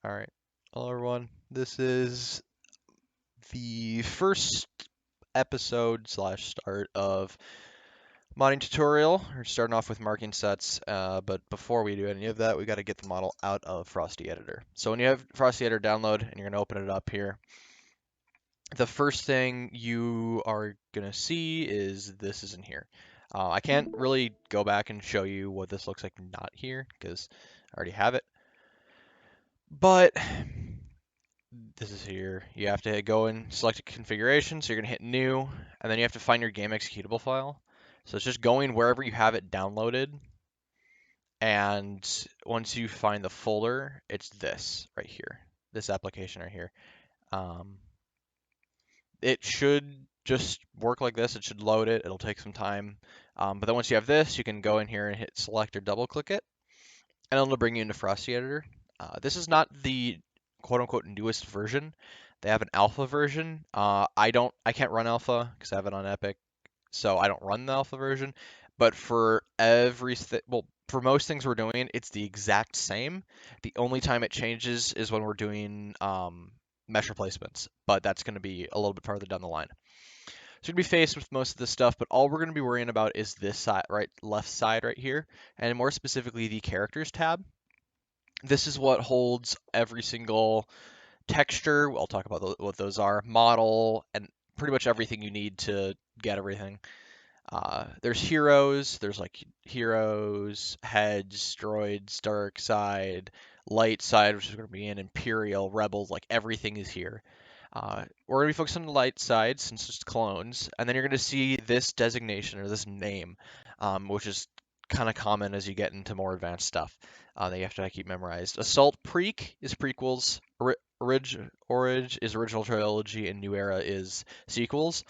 All right. Hello, everyone. This is the first episode slash start of modding tutorial. We're starting off with marking sets, but before we do any of that, we got to get the model out of Frosty Editor. So when you have Frosty Editor download and you're going to open it up here, the first thing you are going to see is this is in here. I can't really go back and show you what this looks like not here because I already have it. But this is here. You have to go and select a configuration. So you're going to hit new, and then you have to find your game executable file. So it's just going wherever you have it downloaded. And once you find the folder, it's this right here, this application right here. Um, it should just work like this. It should load it. It'll take some time. But then once you have this, you can go in here and hit select or double click it, and it'll bring you into Frosty Editor. This is not the quote unquote newest version. They have an alpha version. I can't run alpha because I have it on Epic, so I don't run the alpha version. But for for most things we're doing, it's the exact same. The only time it changes is when we're doing mesh replacements, but that's going to be a little bit farther down the line. So we're going to be faced with most of this stuff, but all we're going to be worrying about is this side, left side right here, and more specifically the characters tab. This is what holds every single texture. I'll talk about what those are, model, and pretty much everything you need to get everything. There's heroes, there's like heroes, heads, droids, dark side, light side, which is going to be an Imperial, rebels, like everything is here. We're going to be focused on the light side since it's clones, and then you're going to see this designation or this name, which is kind of common as you get into more advanced stuff that you have to keep memorized. Assault Preq is prequels, Orig is original trilogy, and New Era is sequels.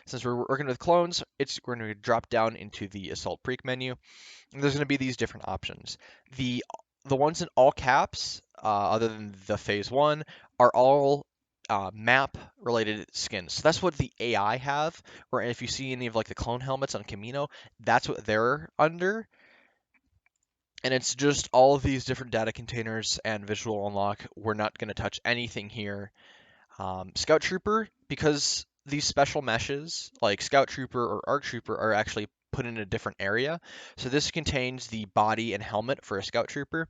Since we're working with clones, we're going to drop down into the Assault Preq menu, and there's going to be these different options. The ones in all caps, other than the phase one, are all map related skins. So that's what the AI have. Or if you see any of like the clone helmets on Camino, that's what they're under. And it's just all of these different data containers and visual unlock. We're not going to touch anything here. Scout Trooper, because these special meshes like Scout Trooper or Arc Trooper are actually put in a different area. So this contains the body and helmet for a Scout Trooper.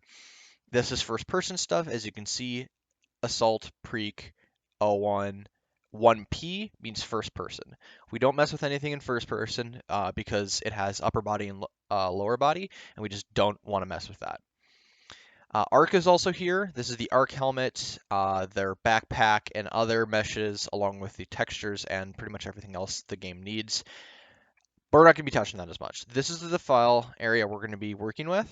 This is first person stuff. As you can see, Assault, Preq, O1, 1P means first person. We don't mess with anything in first person because it has upper body and lower body, and we just don't want to mess with that. Arc is also here. This is the Arc helmet, their backpack, and other meshes, along with the textures and pretty much everything else the game needs. But we're not going to be touching that as much. This is the file area we're going to be working with.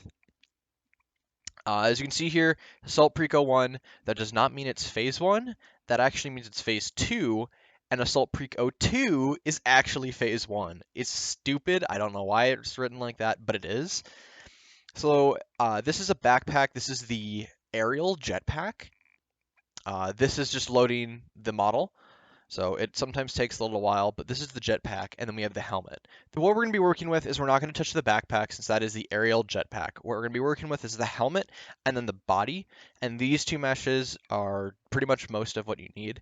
As you can see here, Assault Preco 1, that does not mean it's Phase 1. That actually means it's Phase 2. And Assault Preco 2 is actually Phase 1. It's stupid. I don't know why it's written like that, but it is. So this is a backpack. This is the aerial jetpack. This is just loading the model. So it sometimes takes a little while, but this is the jetpack, and then we have the helmet. What we're going to be working with is we're not going to touch the backpack since that is the aerial jetpack. What we're going to be working with is the helmet and then the body, and these two meshes are pretty much most of what you need.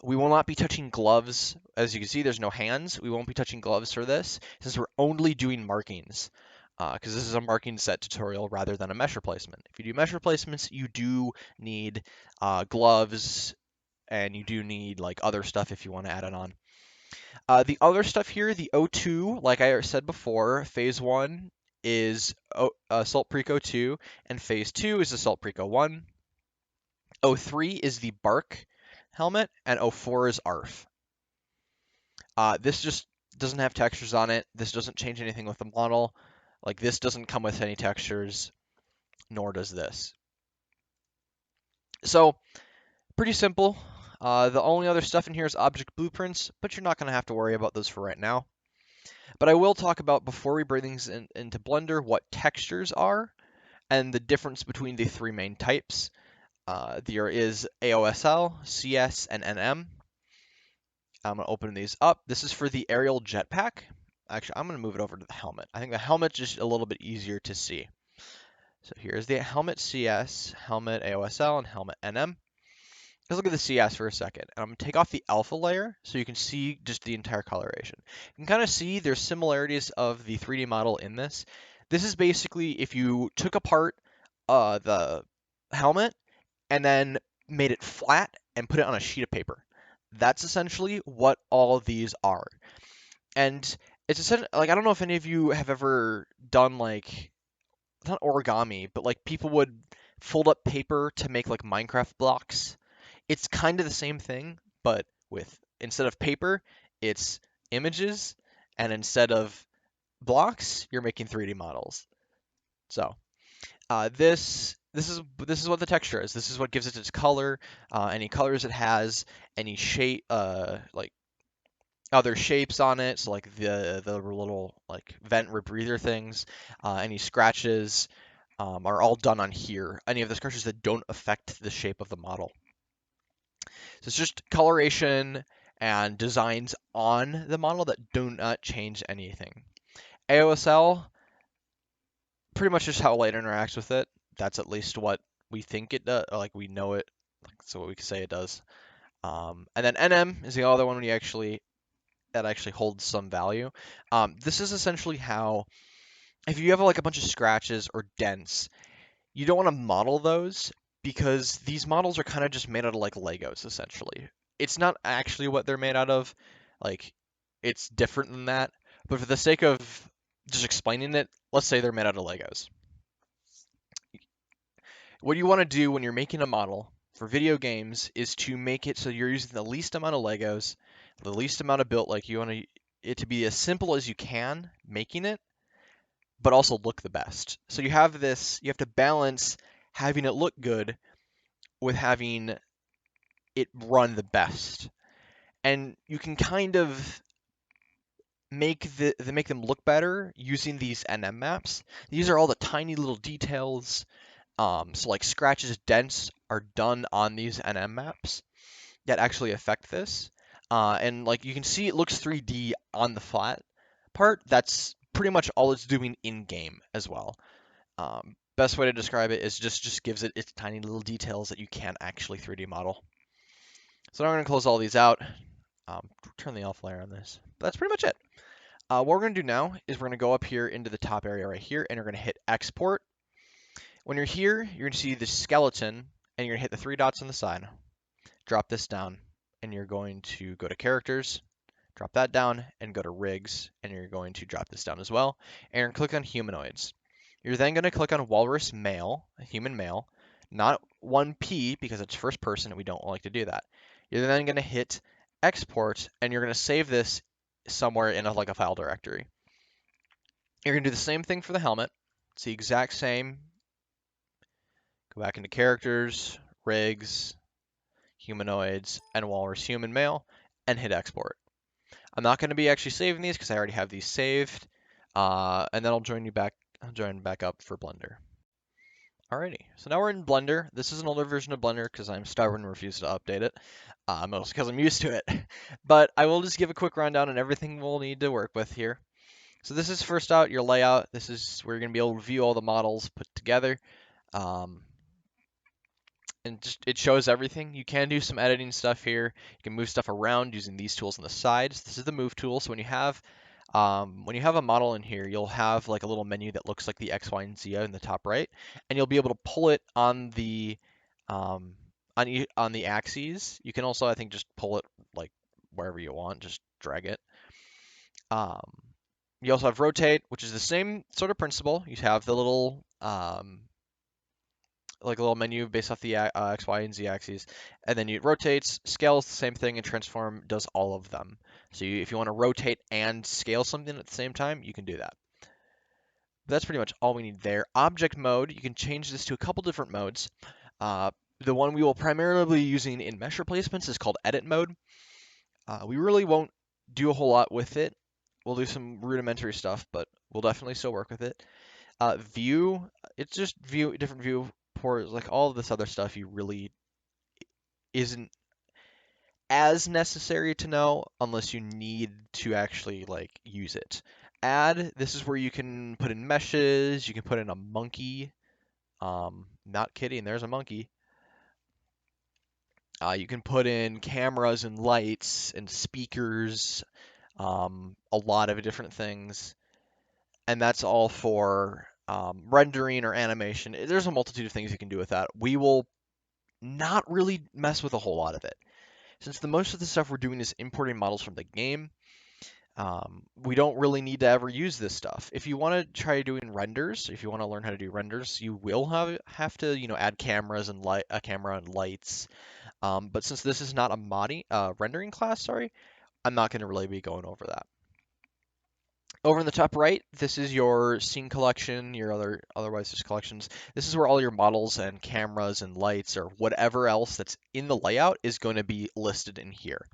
We will not be touching gloves. As you can see, there's no hands. We won't be touching gloves for this since we're only doing markings. Because this is a marking set tutorial rather than a mesh replacement. If you do mesh replacements, you do need gloves, and you do need like other stuff if you want to add it on. The other stuff here, the O2, like I said before, phase 1 is Assault Preco 2, and phase 2 is Assault Preco 1. O3 is the Bark helmet, and O4 is ARF. This just doesn't have textures on it. This doesn't change anything with the model. Like this doesn't come with any textures, nor does this. So pretty simple. The only other stuff in here is object blueprints, but you're not going to have to worry about those for right now. But I will talk about, before we bring things into Blender, what textures are and the difference between the three main types. There is AOSL, CS, and NM. I'm going to open these up. This is for the aerial jetpack. Actually, I'm going to move it over to the helmet. I think the helmet's just a little bit easier to see. So here's the helmet CS, helmet AOSL, and helmet NM. Let's look at the CS for a second. I'm going to take off the alpha layer so you can see just the entire coloration. You can kind of see there's similarities of the 3D model in this. This is basically if you took apart the helmet and then made it flat and put it on a sheet of paper. That's essentially what all of these are. And it's essentially like I don't know if any of you have ever done like not origami, but like people would fold up paper to make like Minecraft blocks. It's kind of the same thing, but with instead of paper, it's images, and instead of blocks, you're making 3D models. So this is what the texture is. This is what gives it its color. Any colors it has, any shape, like other shapes on it. So like the little like vent rebreather things, any scratches are all done on here. Any of the scratches that don't affect the shape of the model. So it's just coloration and designs on the model that do not change anything. AOSL, pretty much just how light interacts with it. That's at least what we think it does, or like we know it, so what we can say it does. And then NM is the other one that actually holds some value. This is essentially how, if you have like a bunch of scratches or dents, you don't want to model those because these models are kind of just made out of like Legos essentially. It's not actually what they're made out of. Like it's different than that. But for the sake of just explaining it, let's say they're made out of Legos. What you want to do when you're making a model for video games is to make it so you're using the least amount of Legos, the least amount of built, like you want it to be as simple as you can making it, but also look the best. So you have to balance having it look good with having it run the best. And you can kind of make them look better using these NM maps. These are all the tiny little details. So like scratches, dents are done on these NM maps that actually affect this. And like you can see, it looks 3D on the flat part. That's pretty much all it's doing in game as well. Best way to describe it is just gives it its tiny little details that you can't actually 3D model. So now I'm going to close all these out. Turn the alpha layer on this. But that's pretty much it. What we're going to do now is we're going to go up here into the top area right here, and we're going to hit export. When you're here, you're going to see the skeleton, and you're going to hit the 3 dots on the side. Drop this down, and you're going to go to characters, drop that down, and go to rigs, and you're going to drop this down as well, and you're going to click on humanoids. You're then going to click on walrus male, human male, not 1P because it's first person, and we don't like to do that. You're then going to hit export, and you're going to save this somewhere in like a file directory. You're going to do the same thing for the helmet. It's the exact same. Go back into characters, rigs, humanoids, and walrus human male, and hit export. I'm not going to be actually saving these because I already have these saved. And then I'll join back up for Blender. Alrighty, so now we're in Blender. This is an older version of Blender because I'm stubborn and refuse to update it. Mostly because I'm used to it. But I will just give a quick rundown on everything we'll need to work with here. So this is first out your layout. This is where you're going to be able to view all the models put together. And just it shows everything. You can do some editing stuff here. You can move stuff around using these tools on the sides. This is the move tool. So when you have a model in here, you'll have like a little menu that looks like the X, Y, and Z in the top right, and you'll be able to pull it on the on the axes. You can also, I think, just pull it like wherever you want. Just drag it. You also have rotate, which is the same sort of principle. You have the little like a little menu based off the X, Y, and Z axes, and then it rotates. Scale is the same thing, and transform does all of them. So if you want to rotate and scale something at the same time, you can do that. But that's pretty much all we need there. Object mode, you can change this to a couple different modes. The one we will primarily be using in mesh replacements is called edit mode. We really won't do a whole lot with it. We'll do some rudimentary stuff, but we'll definitely still work with it. View, it's just different viewports, like all of this other stuff you really isn't as necessary to know unless you need to actually like use it. Add, this is where you can put in meshes, you can put in a monkey Not kidding, there's a monkey. You can put in cameras and lights and speakers, a lot of different things, and that's all for rendering or animation. There's a multitude of things you can do with that. We will not really mess with a whole lot of it. Since the most of the stuff we're doing is importing models from the game, we don't really need to ever use this stuff. If you want to try doing renders, if you want to learn how to do renders, you will have to add cameras and a camera and lights. But since this is not a rendering class, sorry, I'm not going to really be going over that. Over in the top right, this is your scene collection, your otherwise just collections. This is where all your models and cameras and lights or whatever else that's in the layout is going to be listed in here.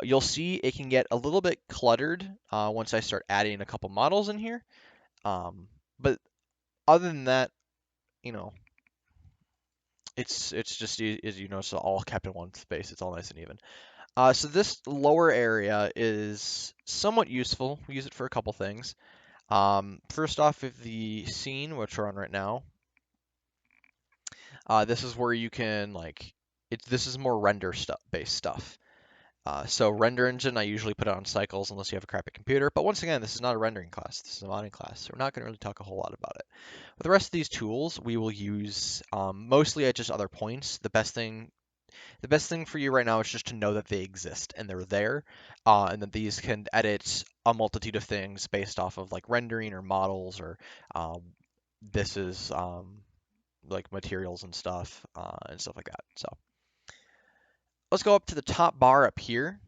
You'll see it can get a little bit cluttered once I start adding a couple models in here. But other than that, you know, it's just as you notice, all kept in one space. It's all nice and even. So this lower area is somewhat useful. We use it for a couple things. First off, if the scene, which we're on right now, this is where you can this is more render stuff based stuff. So render engine, I usually put it on cycles unless you have a crappy computer. But once again, this is not a rendering class. This is a modding class, so we're not going to really talk a whole lot about it. With the rest of these tools, we will use mostly at just other points. The best thing for you right now is just to know that they exist and they're there, and that these can edit a multitude of things based off of like rendering or models or this is like materials and stuff like that. So let's go up to the top bar up here.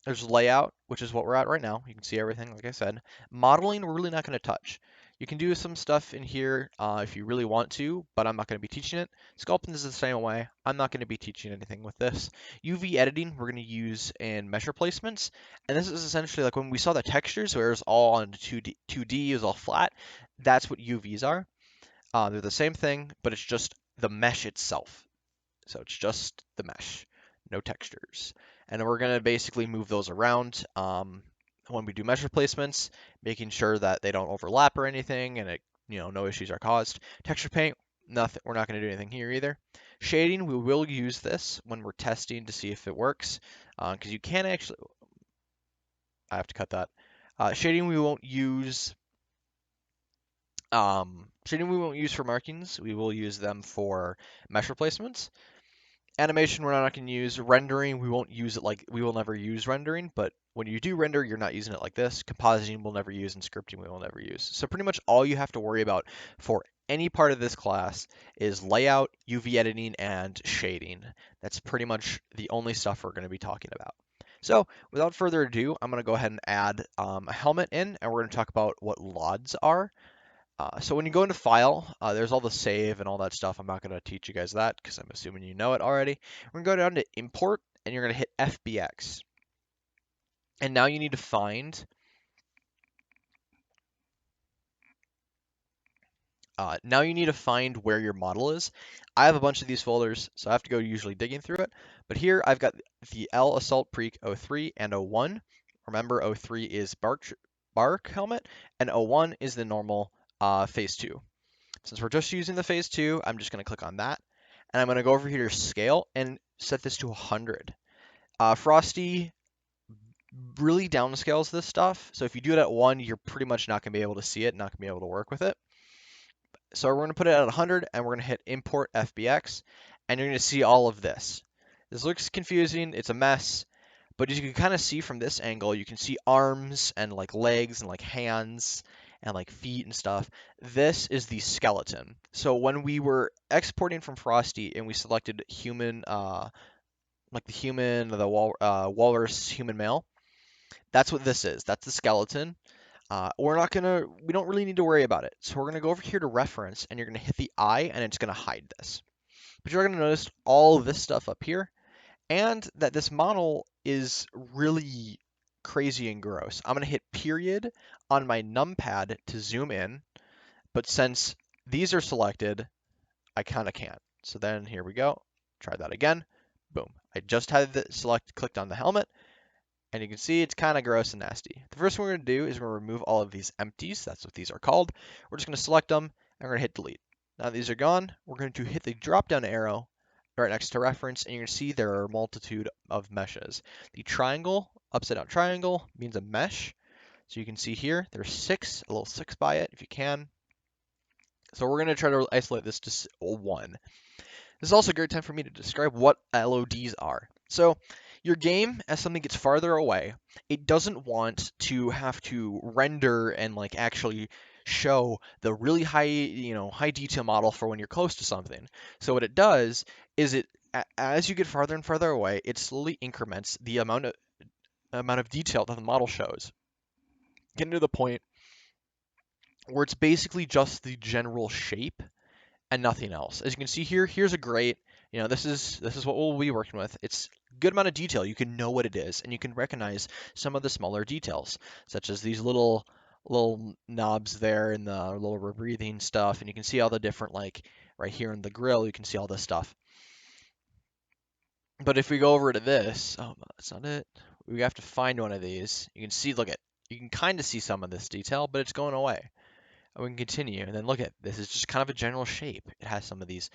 There's layout, which is what we're at right now. You can see everything, like I said. Modeling, we're really not going to touch. You can do some stuff in here if you really want to, but I'm not going to be teaching it. Sculpting is the same way. I'm not going to be teaching anything with this. UV editing, we're going to use in mesh replacements. And this is essentially like when we saw the textures where it was all on 2D, it was all flat. That's what UVs are. They're the same thing, but it's just the mesh itself. So it's just the mesh, no textures. And we're going to basically move those around when we do mesh replacements, making sure that they don't overlap or anything and no issues are caused. Texture paint, nothing. We're not going to do anything here either. Shading, we will use this when we're testing to see if it works, because you can actually, I have to cut that. Shading we won't use. Shading we won't use for markings. We will use them for mesh replacements. Animation we're not going to use. Rendering, we won't use it we will never use rendering, but when you do render, you're not using it like this. Compositing we'll never use, and scripting we will never use. So pretty much all you have to worry about for any part of this class is layout, UV editing, and shading. That's pretty much the only stuff we're going to be talking about. So without further ado, I'm going to go ahead and add a helmet in, and we're going to talk about what LODs are. So when you go into File, there's all the save and all that stuff. I'm not going to teach you guys that because I'm assuming you know it already. We're going to go down to Import, and you're going to hit FBX. And now you need to find where your model is. I have a bunch of these folders, so I have to go usually digging through it. But here I've got the L Assault Preak 03 and 01. Remember, 03 is bark helmet, and 01 is the normal Phase 2. Since we're just using the Phase 2, I'm just going to click on that. And I'm going to go over here to Scale and set this to 100. Frosty really downscales this stuff. So if you do it at 1, you're pretty much not going to be able to see it, not going to be able to work with it. So we're going to put it at 100, and we're going to hit Import FBX, and you're going to see all of this. This looks confusing. It's a mess. But as you can kind of see from this angle, you can see arms and like legs and like hands and like feet and stuff. This is the skeleton. So when we were exporting from Frosty and we selected human, like the human, the walrus human male, that's what this is. That's the skeleton. We don't really need to worry about it. So we're gonna go over here to reference, and you're gonna hit the eye, and it's gonna hide this. But you're gonna notice all this stuff up here, and that this model is really crazy and gross. I'm gonna hit period on my numpad to zoom in, but since these are selected, I kind of can't. So then here we go. Try that again. Boom. I just had the clicked on the helmet, and you can see it's kind of gross and nasty. The first thing we're going to do is we're going to remove all of these empties. That's what these are called. We're just going to select them, and we're going to hit delete. Now these are gone, we're going to hit the drop down arrow right next to reference, and you're going to see there are a multitude of meshes. The triangle, upside down triangle, means a mesh. So you can see here, there's 6, a little 6 by it if you can. So we're going to try to isolate this to 1. This is also a great time for me to describe what LODs are. So your game, as something gets farther away, it doesn't want to have to render and like actually show the really high detail model for when you're close to something. So what it does is as you get farther and farther away, it slowly increments the amount of detail that the model shows, getting to the point where it's basically just the general shape and nothing else. As you can see here, here's a great, this is what we'll be working with. It's a good amount of detail. You can know what it is, and you can recognize some of the smaller details, such as these little knobs there and the little rebreathing stuff, and you can see all the different, like right here in the grill, you can see all this stuff. But if we go over to this, oh, that's not it. We have to find one of these. You can see, you can kind of see some of this detail, but it's going away. And we can continue, and then look at this is just kind of a general shape. It has some of these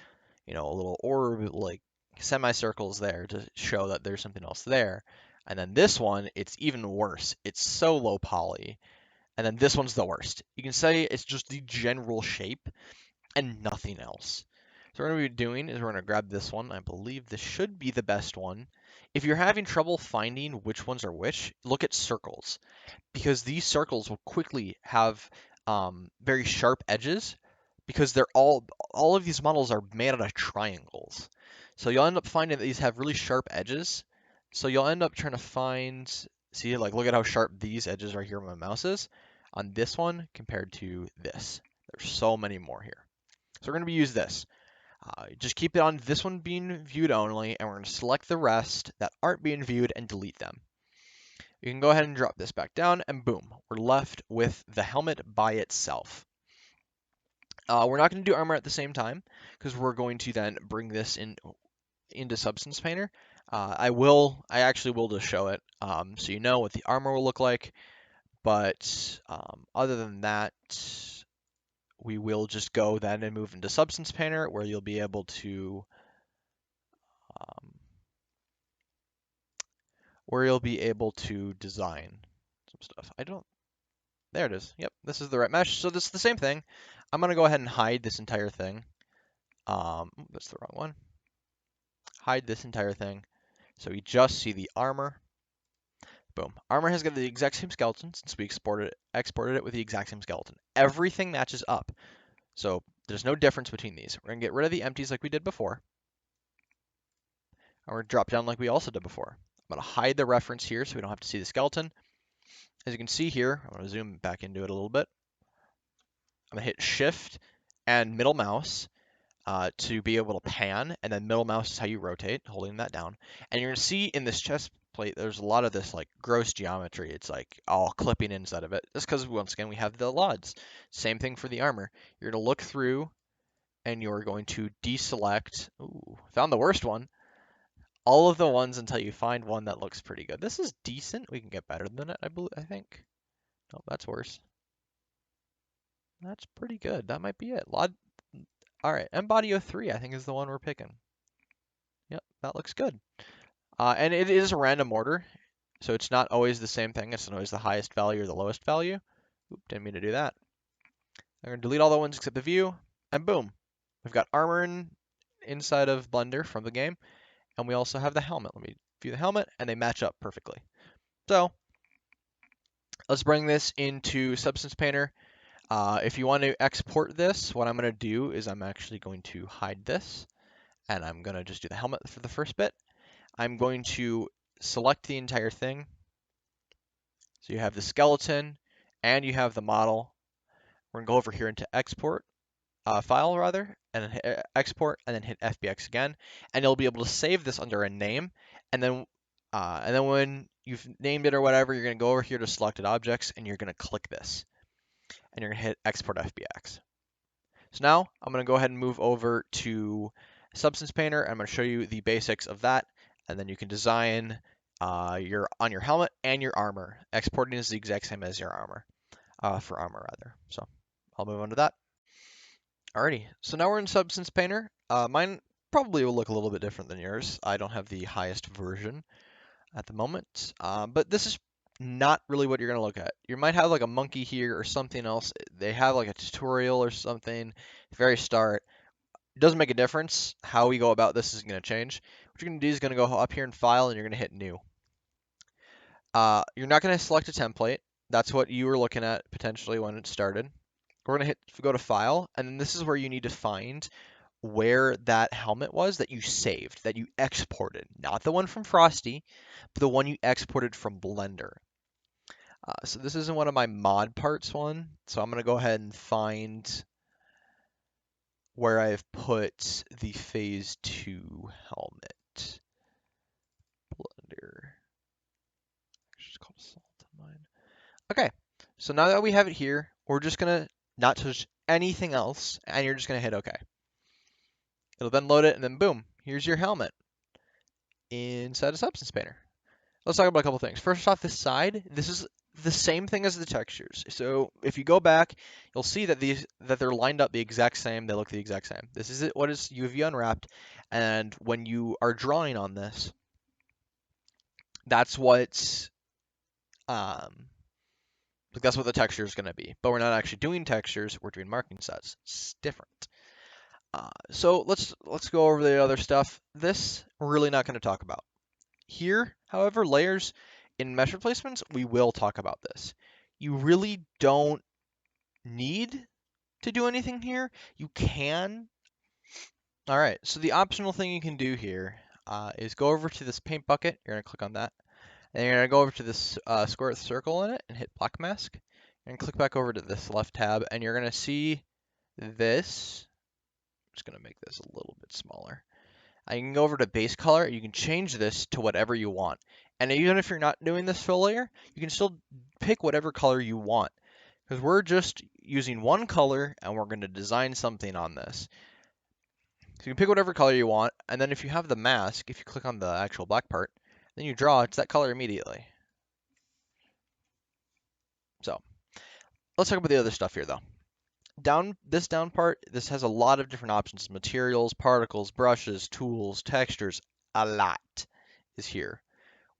a little orb, like semicircles there to show that there's something else there. And then this one, it's even worse. It's so low poly. And then this one's the worst. You can say it's just the general shape and nothing else. So what we're going to be doing is we're going to grab this one. I believe this should be the best one. If you're having trouble finding which ones are which, look at circles, because these circles will quickly have very sharp edges, because they're all of these models are made out of triangles. So you'll end up finding that these have really sharp edges. So you'll end up trying to find, see, like look at how sharp these edges are here where my mouse is on this one compared to this. There's so many more here. So we're going to be use this. Just keep it on this one being viewed only, and we're going to select the rest that aren't being viewed and delete them. You can go ahead and drop this back down, and boom, we're left with the helmet by itself. We're not going to do armor at the same time, because we're going to then bring this into Substance Painter. I actually will just show it, so you know what the armor will look like. But other than that, we will just go then and move into Substance Painter, where you'll be able to um, design some stuff. There it is. Yep, this is the right mesh. So this is the same thing. I'm gonna go ahead and hide this entire thing. That's the wrong one. Hide this entire thing. So we just see the armor. Boom. Armor has got the exact same skeleton since we exported it with the exact same skeleton. Everything matches up. So there's no difference between these. We're gonna get rid of the empties like we did before. And we're gonna drop down like we also did before. I'm gonna hide the reference here so we don't have to see the skeleton. As you can see here, I'm gonna zoom back into it a little bit. I'm gonna hit Shift and middle mouse to be able to pan, and then middle mouse is how you rotate, holding that down. And you're gonna see in this chest plate, there's a lot of this like gross geometry. It's like all clipping inside of it. Just because once again we have the LODs. Same thing for the armor. You're gonna look through, and you're going to deselect. Ooh, found the worst one. All of the ones until you find one that looks pretty good. This is decent. We can get better than it, I think. No, that's worse. That's pretty good. That might be it. All right, Embodio 3, I think, is the one we're picking. Yep, that looks good. And it is a random order, so it's not always the same thing. It's not always the highest value or the lowest value. Oop, didn't mean to do that. I'm going to delete all the ones except the view, and boom. We've got armor inside of Blender from the game, and we also have the helmet. Let me view the helmet, and they match up perfectly. So let's bring this into Substance Painter. If you want to export this, what I'm going to do is I'm actually going to hide this, and I'm going to just do the helmet for the first bit. I'm going to select the entire thing. So you have the skeleton, and you have the model. We're going to go over here into export, file rather, and then hit export, and then hit FBX again, and you'll be able to save this under a name, and then when you've named it or whatever, you're going to go over here to selected objects, and you're going to click this, and you're going to hit export FBX. So now I'm going to go ahead and move over to Substance Painter. I'm going to show you the basics of that, and then you can design your helmet and your armor. Exporting is the exact same as your armor, for armor rather. So I'll move on to that. Alrighty, so now we're in Substance Painter. Mine probably will look a little bit different than yours. I don't have the highest version at the moment, but this is not really what you're going to look at. You might have like a monkey here or something else. They have like a tutorial or something at the very start. It doesn't make a difference. How we go about this is going to change. What you're going to do is going to go up here in File and you're going to hit New. You're not going to select a template. That's what you were looking at potentially when it started. We're going to go to File, and then this is where you need to find where that helmet was that you saved, that you exported. Not the one from Frosty, but the one you exported from Blender. So this isn't one of my mod parts one, so I'm going to go ahead and find where I've put the Phase 2 helmet. Blender. It's called Salt of Mine. Okay, so now that we have it here, we're just going to not touch anything else, and you're just going to hit OK. It'll then load it, and then boom, here's your helmet inside of Substance Painter. Let's talk about a couple things. First off, this side, this is the same thing as the textures. So if you go back, you'll see that they're lined up the exact same. They look the exact same. This is what is UV unwrapped, and when you are drawing on this, that's um, that's what the texture is going to be. But we're not actually doing textures. We're doing marking sets. It's different. So let's go over the other stuff. This we're really not going to talk about. Here, however, layers in mesh replacements, we will talk about this. You really don't need to do anything here. You can. All right, so the optional thing you can do here is go over to this paint bucket. You're going to click on that. And you're going to go over to this square with a circle in it and hit black mask. And click back over to this left tab, and you're going to see this. I'm just going to make this a little bit smaller. You can go over to base color. You can change this to whatever you want. And even if you're not doing this fill layer, you can still pick whatever color you want. Because we're just using one color and we're going to design something on this. So you can pick whatever color you want. And then if you have the mask, if you click on the actual black part, then you draw, it's that color immediately. So let's talk about the other stuff here though. This down part, this has a lot of different options. Materials, particles, brushes, tools, textures, a lot is here.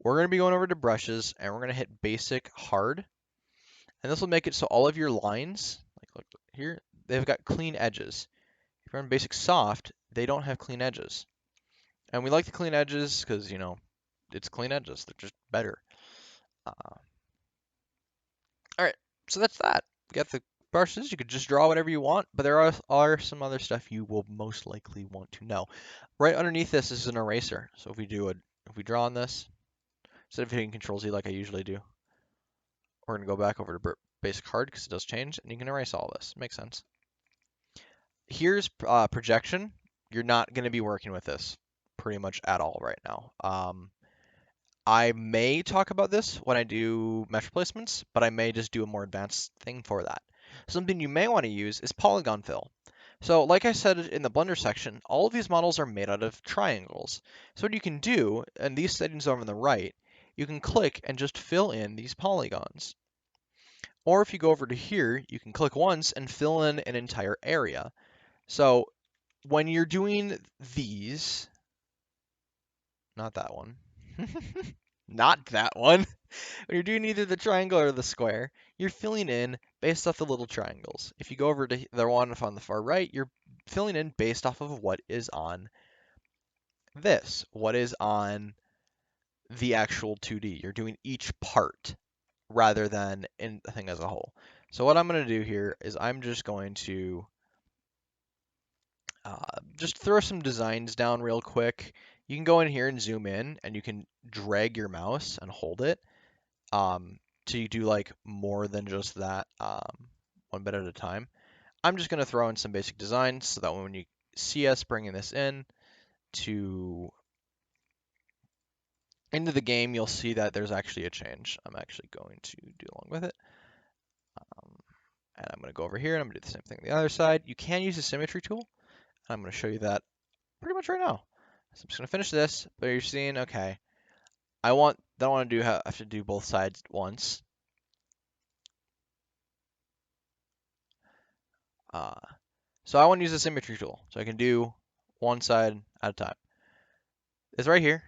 We're going to be going over to brushes and we're going to hit basic hard. And this will make it so all of your lines, like look here, they've got clean edges. If you're on basic soft, they don't have clean edges. And we like the clean edges because, you know, it's clean edges. They're just better. All right, so that's that. You got the brushes. You could just draw whatever you want, but there are some other stuff you will most likely want to know. Right underneath this is an eraser. So if we draw on this, instead of hitting Control Z like I usually do, we're going to go back over to basic hard because it does change, and you can erase all this. Makes sense. Here's projection. You're not going to be working with this pretty much at all right now. I may talk about this when I do mesh replacements, but I may just do a more advanced thing for that. Something you may want to use is polygon fill. So like I said in the Blender section, all of these models are made out of triangles. So what you can do, and these settings over on the right, you can click and just fill in these polygons. Or if you go over to here, you can click once and fill in an entire area. So when you're doing these, not that one, not that one. When you're doing either the triangle or the square, you're filling in based off the little triangles. If you go over to the one on the far right, you're filling in based off of what is on this, what is on the actual 2D. You're doing each part rather than in the thing as a whole. So what I'm going to do here is I'm just going to just throw some designs down real quick. You can go in here and zoom in, and you can drag your mouse and hold it to do like more than just that one bit at a time. I'm just going to throw in some basic designs so that when you see us bringing this in into the game, you'll see that there's actually a change. I'm actually going to do along with it. And I'm going to go over here and I'm going to do the same thing on the other side. You can use the symmetry tool. And I'm going to show you that pretty much right now. So I'm just going to finish this, but you're seeing, okay, don't want to have to do both sides at once. So I want to use the symmetry tool. So I can do one side at a time. It's right here.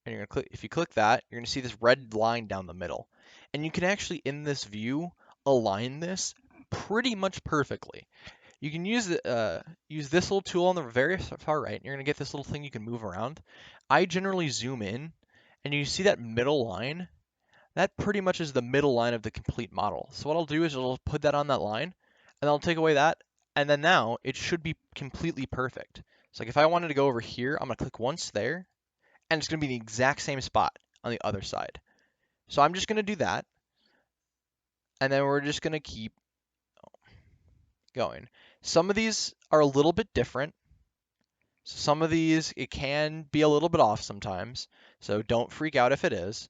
And you're gonna click, if you click that, you're gonna see this red line down the middle. And you can actually, in this view, align this pretty much perfectly. You can use this little tool on the very far right, and you're gonna get this little thing you can move around. I generally zoom in, and you see that middle line? That pretty much is the middle line of the complete model. So what I'll do is I'll put that on that line, and I'll take away that, and then now it should be completely perfect. So like if I wanted to go over here, I'm gonna click once there, and it's gonna be the exact same spot on the other side. So I'm just gonna do that, and then we're just gonna keep going. Some of these are a little bit different. So some of these, it can be a little bit off sometimes, so don't freak out if it is.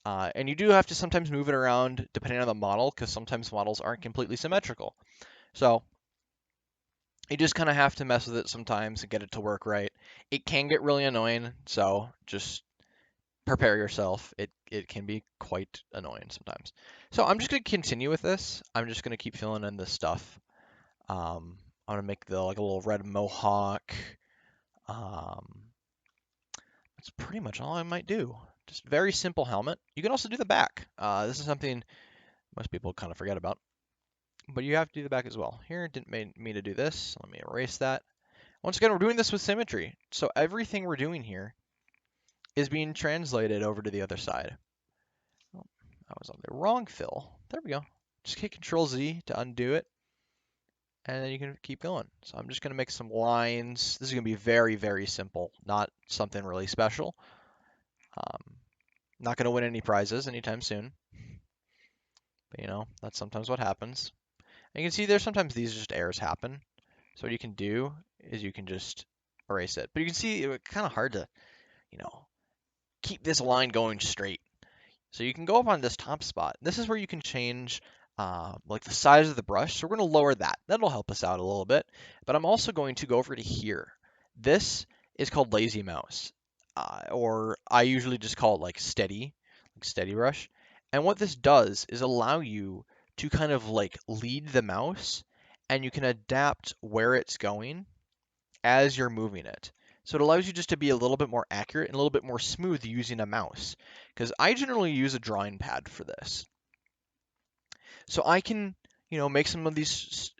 And you do have to sometimes move it around depending on the model, because sometimes models aren't completely symmetrical. So you just kind of have to mess with it sometimes and get it to work right. It can get really annoying, so just prepare yourself. It can be quite annoying sometimes. So I'm just going to continue with this. I'm just going to keep filling in this stuff. I'm going to make the like a little red mohawk. Um, that's pretty much all I might do. Just very simple helmet. You can also do the back. This is something most people kind of forget about, but you have to do the back as well. Here, it didn't mean me to do this. Let me erase that. Once again, we're doing this with symmetry. So everything we're doing here is being translated over to the other side. Oh, I was on the wrong fill. There we go. Just hit Control Z to undo it, and then you can keep going. So I'm just going to make some lines. This is going to be very, very simple, not something really special. Not going to win any prizes anytime soon, but you know, that's sometimes what happens. And you can see there's sometimes these just errors happen. So what you can do is you can just erase it. But you can see it's kind of hard to, you know, keep this line going straight. So you can go up on this top spot. This is where you can change like the size of the brush. So we're going to lower that. That'll help us out a little bit. But I'm also going to go over to here. This is called lazy mouse, or I usually just call it like steady brush. And what this does is allow you to kind of like lead the mouse, and you can adapt where it's going as you're moving it. So it allows you just to be a little bit more accurate and a little bit more smooth using a mouse. Because I generally use a drawing pad for this. So I can, make some of these,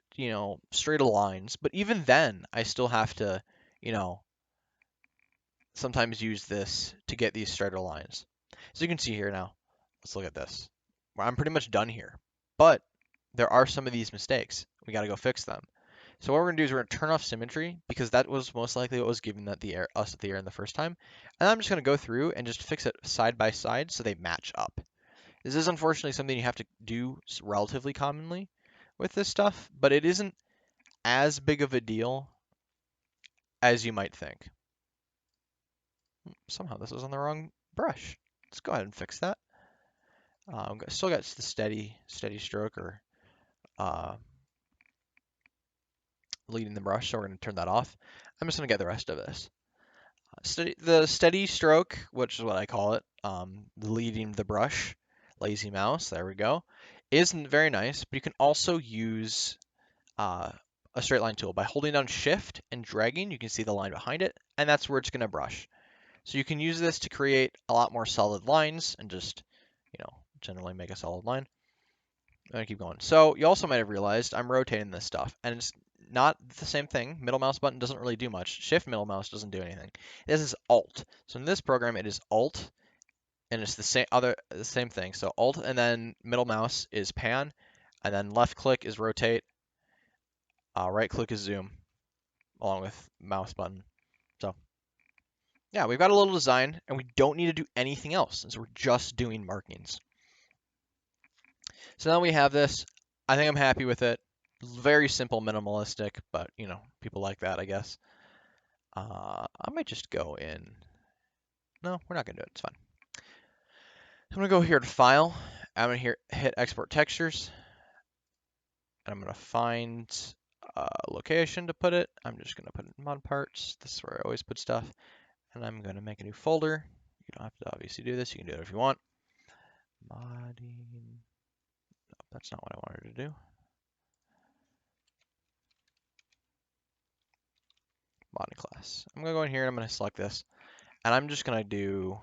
straight lines, but even then I still have to, you know, sometimes use this to get these straighter lines. So you can see here now, let's look at this. Well, I'm pretty much done here, but there are some of these mistakes. We got to go fix them. So what we're going to do is we're going to turn off symmetry because that was most likely what was giving us the error in the first time. And I'm just going to go through and just fix it side by side so they match up. This is unfortunately something you have to do relatively commonly with this stuff, but it isn't as big of a deal as you might think. Somehow this is on the wrong brush. Let's go ahead and fix that. Still got the steady stroke or leading the brush, so we're going to turn that off. I'm just going to get the rest of this. The steady stroke, which is what I call it, leading the brush, lazy mouse, there we go, isn't very nice, but you can also use a straight line tool. By holding down shift and dragging, you can see the line behind it, and that's where it's going to brush. So you can use this to create a lot more solid lines and just, generally make a solid line. I'm going to keep going. So you also might have realized I'm rotating this stuff, and it's not the same thing. Middle mouse button doesn't really do much. Shift middle mouse doesn't do anything. This is Alt. So in this program, it is Alt, and it's the same thing. So Alt and then middle mouse is pan, and then left click is rotate. Right click is zoom, along with mouse button. So yeah, we've got a little design, and we don't need to do anything else since we're just doing markings. So now we have this. I think I'm happy with it. Very simple, minimalistic, but people like that, I guess. I might just go in. No, we're not gonna do it. It's fine. I'm gonna go here to File. I'm gonna hit Export Textures, and I'm gonna find a location to put it. I'm just gonna put it in Mod Parts. This is where I always put stuff, and I'm gonna make a new folder. You don't have to obviously do this. You can do it if you want. Modding. No, that's not what I wanted to do. modding class. I'm going to go in here and I'm going to select this. And I'm just going to do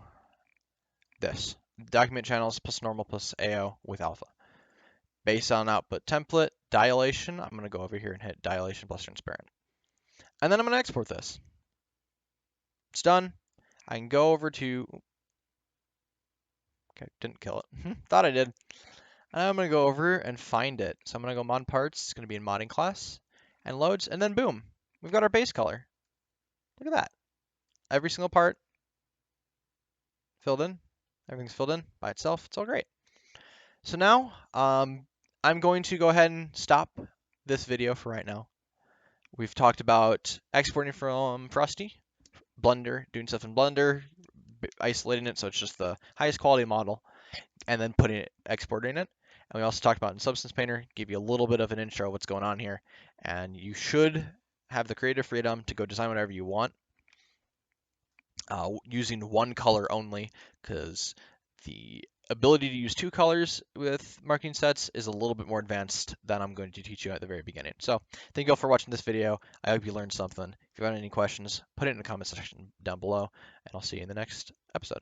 this. Document channels plus normal plus AO with alpha. Base on output template, dilation. I'm going to go over here and hit dilation plus transparent. And then I'm going to export this. It's done. I can go over to, okay, didn't kill it. Thought I did. And I'm going to go over and find it. So I'm going to go mod parts. It's going to be in modding class and loads. And then boom, we've got our base color. Look at that. Every single part filled in. Everything's filled in by itself. It's all great. So now I'm going to go ahead and stop this video for right now. We've talked about exporting from Frosty, Blender, doing stuff in Blender, isolating it so it's just the highest quality model, and then exporting it. And we also talked about in Substance Painter, give you a little bit of an intro of what's going on here. And you should have the creative freedom to go design whatever you want using one color only, because the ability to use two colors with marking sets is a little bit more advanced than I'm going to teach you at the very beginning. So thank you all for watching this video. I hope you learned something. If you have any questions, put it in the comment section down below, and I'll see you in the next episode.